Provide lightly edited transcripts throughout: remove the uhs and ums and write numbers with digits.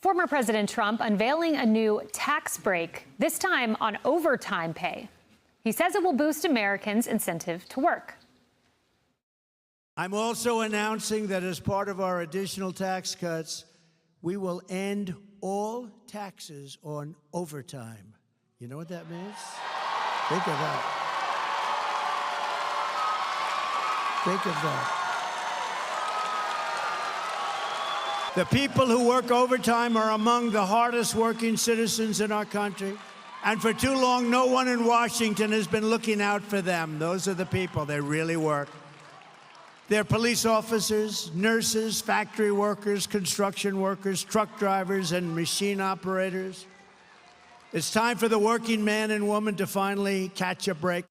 Former President Trump unveiling a new tax break, this time on overtime pay. He says it will boost Americans' incentive to work. I'm also announcing that as part of our additional tax cuts, we will end all taxes on overtime. You know what that means? Think of that. Think of that. The people who work overtime are among the hardest working citizens in our country. And for too long, no one in Washington has been looking out for them. Those are the people. They really work. They're police officers, nurses, factory workers, construction workers, truck drivers, and machine operators. It's time for the working man and woman to finally catch a break.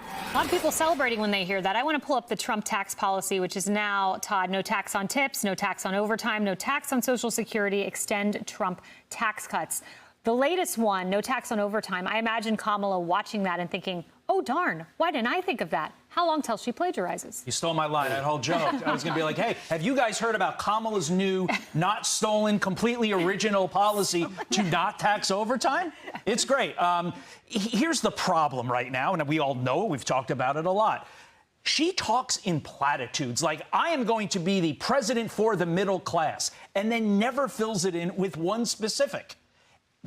A lot of people celebrating when they hear that. I want to pull up the Trump tax policy, which is now, Todd, no tax on tips, no tax on overtime, no tax on Social Security, extend Trump tax cuts. The latest one, no tax on overtime, I imagine Kamala watching that and thinking, oh, darn, why didn't I think of that? How long till she plagiarizes? You stole my line, that whole joke. I was going to be like, hey, have you guys heard about Kamala's new, not stolen, completely original policy to not tax overtime? It's great. Here's the problem right now, and we all know it. We've talked about it a lot. She talks in platitudes like, I am going to be the president for the middle class, and then never fills it in with one specific.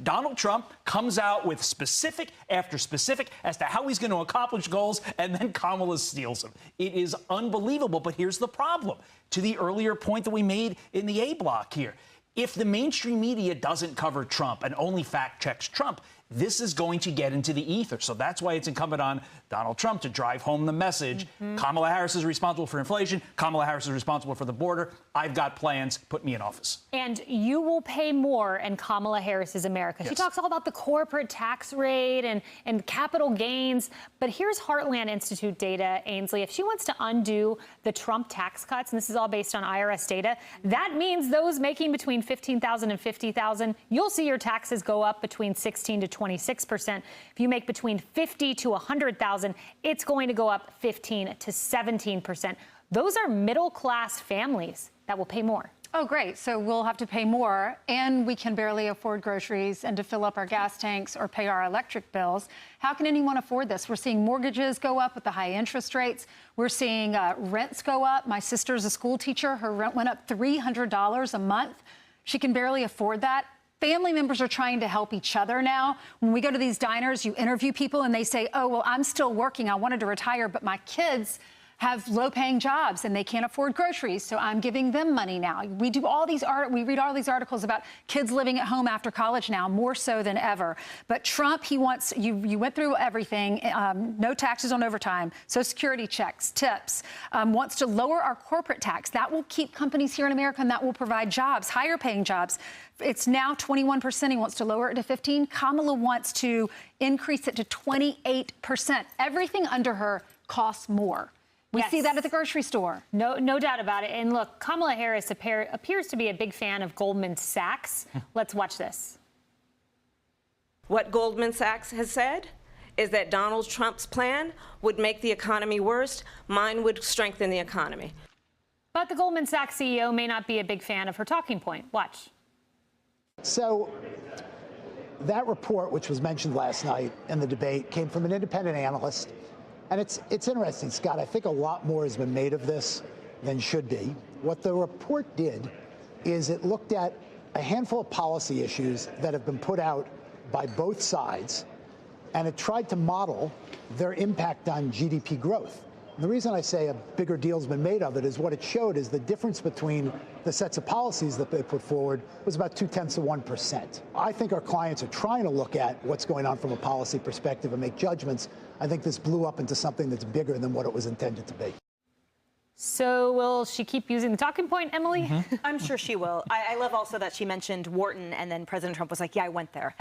Donald Trump comes out with specific after specific as to how he's going to accomplish goals, and then Kamala steals them. It is unbelievable, but here's the problem. To the earlier point that we made in the A block here, if the mainstream media doesn't cover Trump and only fact checks Trump, this is going to get into the ether. So that's why it's incumbent on Donald Trump to drive home the message. Kamala Harris is responsible for inflation. Kamala Harris is responsible for the border. I've got plans. Put me in office. And you will pay more in Kamala Harris's America. Yes. She talks all about the corporate tax rate and capital gains. But here's Heartland Institute data, Ainsley. If she wants to undo the Trump tax cuts, and this is all based on IRS data, that means those making between $15,000 and $50,000, you'll see your taxes go up between 16 to 26%. If you make between 50 to 100,000, it's going to go up 15 to 17%. Those are middle-class families that will pay more. Oh, great. So we'll have to pay more, and we can barely afford groceries and to fill up our gas tanks or pay our electric bills. How can anyone afford this? We're seeing mortgages go up with the high interest rates. We're seeing rents go up. My sister's a school teacher. Her rent went up $300 a month. She can barely afford that. Family members are trying to help each other now. When we go to these diners, you interview people and they say, oh, well, I'm still working. I wanted to retire, but my kids have low-paying jobs and they can't afford groceries, so I'm giving them money now. We read all these articles about kids living at home after college now, more so than ever. But Trump, he wants, you went through everything, no taxes on overtime, Social Security checks, tips, wants to lower our corporate tax. That will keep companies here in America and that will provide jobs, higher-paying jobs. It's now 21%. He wants to lower it to 15%. Kamala wants to increase it to 28%. Everything under her costs more. We see that at the grocery store. No doubt about it. And look, Kamala Harris appears to be a big fan of Goldman Sachs. Let's watch this. What Goldman Sachs has said is that Donald Trump's plan would make the economy worse. Mine would strengthen the economy. But the Goldman Sachs CEO may not be a big fan of her talking point. Watch. So that report, which was mentioned last night in the debate, came from an independent analyst. And it's interesting, Scott. I think a lot more has been made of this than should be. What the report did is it looked at a handful of policy issues that have been put out by both sides, and it tried to model their impact on GDP growth. And the reason I say a bigger deal's been made of it is what it showed is the difference between the sets of policies that they put forward was about 0.2%. I think our clients are trying to look at what's going on from a policy perspective and make judgments. I think this blew up into something that's bigger than what it was intended to be. So will she keep using the talking point, Emily? I'm sure she will. I love also that she mentioned Wharton, and then President Trump was like, yeah, I went there.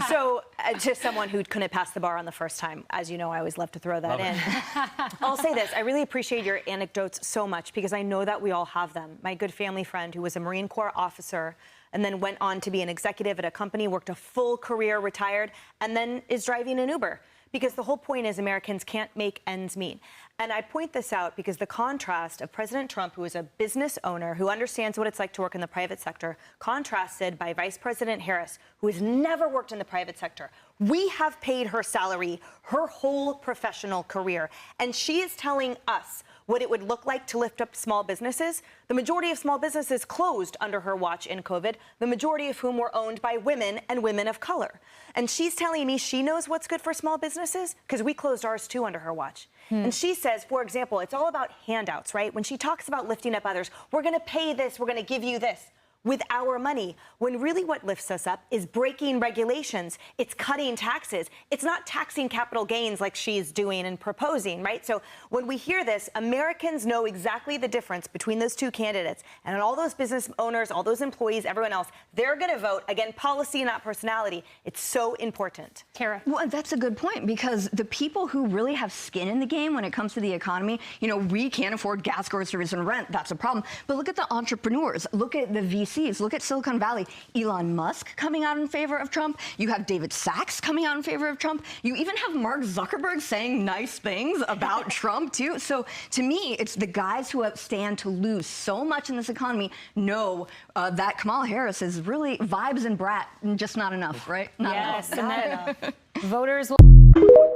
So to someone who couldn't pass the bar on the first time, as you know, I always love to throw that in. I'll say this. I really appreciate your anecdotes so much because I know that we all have them. My good family friend who was a Marine Corps officer and then went on to be an executive at a company, worked a full career, retired, and then is driving an Uber because the whole point is Americans can't make ends meet. And I point this out because the contrast of President Trump, who is a business owner, who understands what it's like to work in the private sector, contrasted by Vice President Harris, who has never worked in the private sector. We have paid her salary her whole professional career, and she is telling us what it would look like to lift up small businesses. The majority of small businesses closed under her watch in COVID, the majority of whom were owned by women and women of color. And she's telling me she knows what's good for small businesses because we closed ours too under her watch. And she says, for example, it's all about handouts, right? When she talks about lifting up others, we're going to pay this, we're going to give you this with our money, when really what lifts us up is breaking regulations. It's cutting taxes. It's not taxing capital gains like she's doing and proposing, right? So when we hear this, Americans know exactly the difference between those two candidates. And all those business owners, all those employees, everyone else, they're going to vote, again, policy, not personality. It's so important. Tara. Well, that's a good point, because the people who really have skin in the game when it comes to the economy, you know, we can't afford gas, groceries, and rent. That's a problem. But look at the entrepreneurs. Look at the VCs. Look at Silicon Valley. Elon Musk coming out in favor of Trump. You have David Sachs coming out in favor of Trump. You even have Mark Zuckerberg saying nice things about Trump, too. So to me, it's the guys who stand to lose so much in this economy know that Kamala Harris is really vibes and brat, and just not enough, right? Not yes, enough. and then voters will